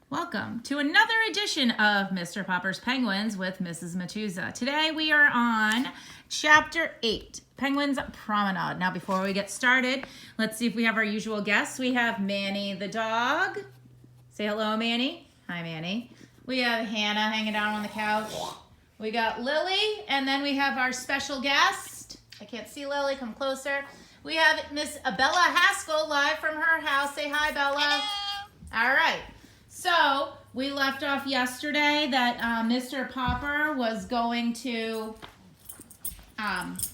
Welcome to another edition of Mr. Popper's Penguins with Mrs.Matuza. Today we are on Chapter 8, Penguins Promenade. Now before we get started, let's see if we have our usual guests. We have Manny the dog. Say hello, Manny. Hi, Manny. We have Hannah hanging down on the couch. We got Lily, and then we have our special guest. I can't see Lily, come closer. We have Miss Bella Haskell live from her house. Say hi, Bella. Hello. All right. So we left off yesterday that Mr. Popper was going to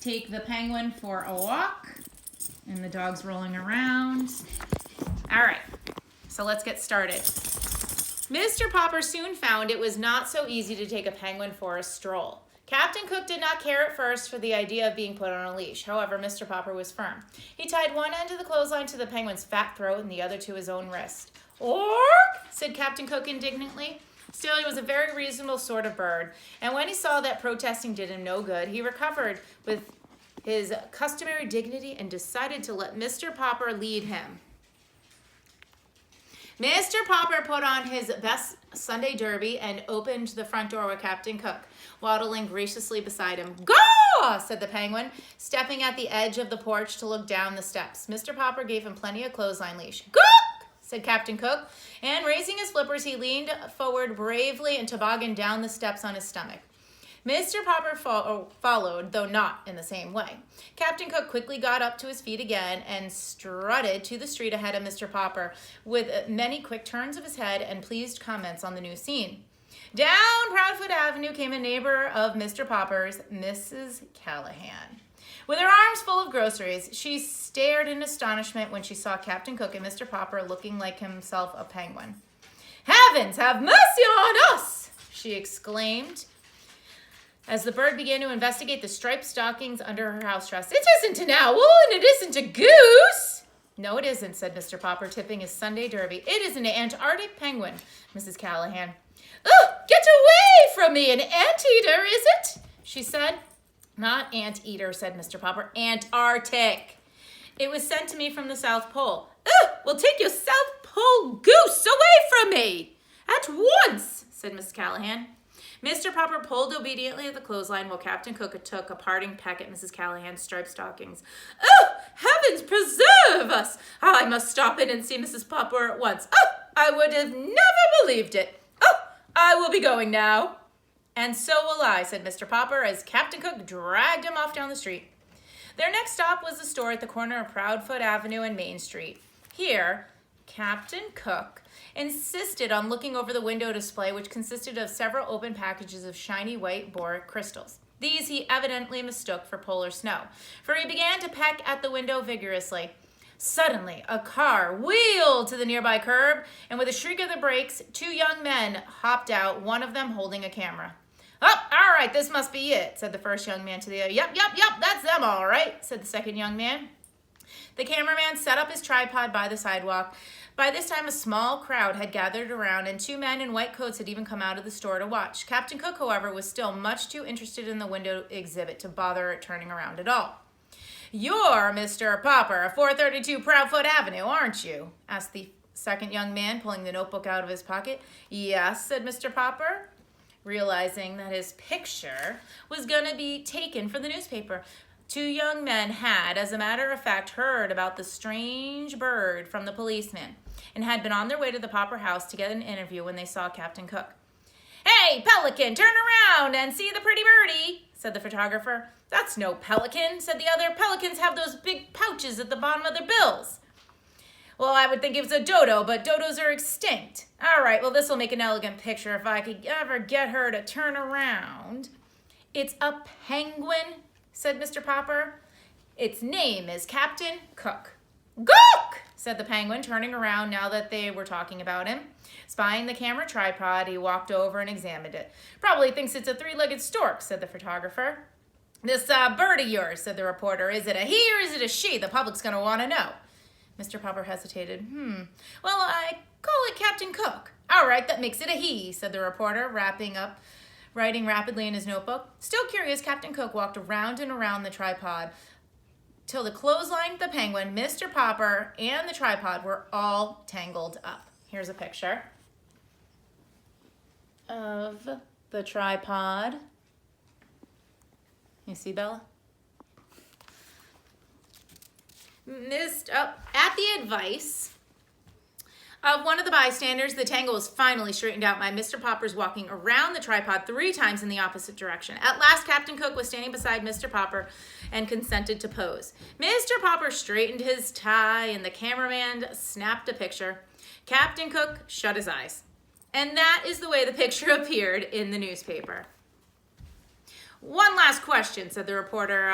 take the penguin for a walk, and the dog's rolling around. All right, so let's get started. Mr. Popper soon found it was not so easy to take a penguin for a stroll. Captain Cook did not care at first for the idea of being put on a leash. However, Mr. Popper was firm. He tied one end of the clothesline to the penguin's fat throat and the other to his own wrist. "Ork!" said Captain Cook indignantly. Still, he was a very reasonable sort of bird, and when he saw that protesting did him no good, he recovered with his customary dignity and decided to let Mr. Popper lead him. Mr. Popper put on his best Sunday derby and opened the front door with Captain Cook, waddling graciously beside him. "Gaw!" said the penguin, stepping at the edge of the porch to look down the steps. Mr. Popper gave him plenty of clothesline leash. "Gaw!" said Captain Cook, and raising his flippers, he leaned forward bravely and tobogganed down the steps on his stomach. Mr. Popper followed, though not in the same way. Captain Cook quickly got up to his feet again and strutted to the street ahead of Mr. Popper with many quick turns of his head and pleased comments on the new scene. Down Proudfoot Avenue came a neighbor of Mr. Popper's, Mrs. Callahan. With her arms full of groceries, she stared in astonishment when she saw Captain Cook and Mr. Popper looking like himself a penguin. "Heavens, have mercy on us!" she exclaimed, as the bird began to investigate the striped stockings under her house dress. "It isn't an owl, and it isn't a goose." "No, it isn't," said Mr. Popper, tipping his Sunday derby. "It is an Antarctic penguin, Mrs. Callahan." "Oh, get away from me, an anteater, is it?" she said. "Not anteater," said Mr. Popper. "Antarctic. It was sent to me from the South Pole." "Oh, well, take your South Pole goose away from me at once," said Mrs. Callahan. Mr. Popper pulled obediently at the clothesline while Captain Cook took a parting peck at Mrs. Callahan's striped stockings. "Oh, heavens preserve us! I must stop in and see Mrs. Popper at once. Oh, I would have never believed it. Oh, I will be going now." "And so will I," said Mr. Popper as Captain Cook dragged him off down the street. Their next stop was the store at the corner of Proudfoot Avenue and Main Street. Here, Captain Cook insisted on looking over the window display, which consisted of several open packages of shiny white boric crystals. These he evidently mistook for polar snow, for he began to peck at the window vigorously. Suddenly, a car wheeled to the nearby curb, and with a shriek of the brakes, two young men hopped out, one of them holding a camera. "Oh, all right, this must be it," said the first young man to the other. Yep, that's them all right," said the second young man. The cameraman set up his tripod by the sidewalk. By this time, a small crowd had gathered around, and two men in white coats had even come out of the store to watch. Captain Cook, however, was still much too interested in the window exhibit to bother turning around at all. "You're Mr. Popper, 432 Proudfoot Avenue, aren't you?" asked the second young man, pulling the notebook out of his pocket. "Yes," said Mr. Popper, realizing that his picture was going to be taken for the newspaper. Two young men had, as a matter of fact, heard about the strange bird from the policeman and had been on their way to the Popper house to get an interview when they saw Captain Cook. "Hey, Pelican, turn around and see the pretty birdie," said the photographer. "That's no pelican," said the other. "Pelicans have those big pouches at the bottom of their bills." "Well, I would think it was a dodo, but dodos are extinct." "All right, well, this will make an elegant picture if I could ever get her to turn around." "It's a penguin," said Mr. Popper. "Its name is Captain Cook." "Cook!" said the penguin, turning around now that they were talking about him. Spying the camera tripod, he walked over and examined it. "Probably thinks it's a three-legged stork," said the photographer. "This bird of yours," said the reporter, "is it a he or is it a she? The public's going to want to know." Mr. Popper hesitated. "Well, I call it Captain Cook." "All right, that makes it a he," said the reporter, writing rapidly in his notebook. Still curious, Captain Cook walked around and around the tripod till the clothesline, the penguin, Mr. Popper, and the tripod were all tangled up. Here's a picture. of the tripod. You see, Bella? At the advice of one of the bystanders, the tangle was finally straightened out by Mr. Popper's walking around the tripod 3 times in the opposite direction. At last, Captain Cook was standing beside Mr. Popper and consented to pose. Mr. Popper straightened his tie and the cameraman snapped a picture. Captain Cook shut his eyes. And that is the way the picture appeared in the newspaper. One last question, said the reporter.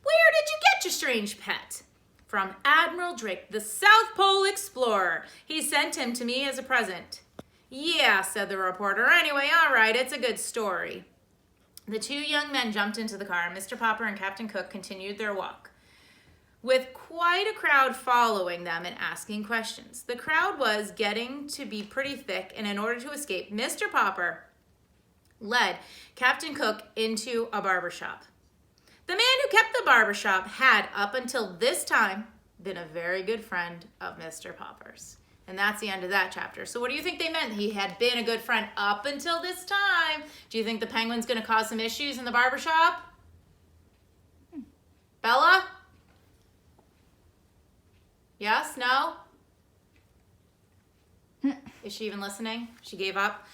Where did you get your strange pet? From Admiral Drake, the South Pole explorer. He sent him to me as a present. Yeah, said the reporter. Anyway, all right, it's a good story. The 2 young men jumped into the car, and Mr. Popper and Captain Cook continued their walk, with quite a crowd following them and asking questions. The crowd was getting to be pretty thick, and in order to escape, Mr. Popper led Captain Cook into a barbershop. The man who kept the barbershop had, up until this time, been a very good friend of Mr. Popper's. And that's the end of that chapter. So what do you think they meant? He had been a good friend up until this time. Do you think the penguin's going to cause some issues in the barbershop? Bella? Yes? No? Is she even listening? She gave up.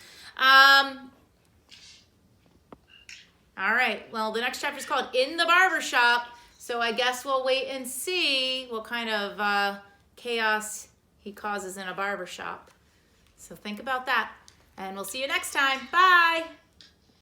All right, well, the next chapter is called In the Barbershop, so I guess we'll wait and see what kind of chaos he causes in a barbershop. So think about that, and we'll see you next time. Bye!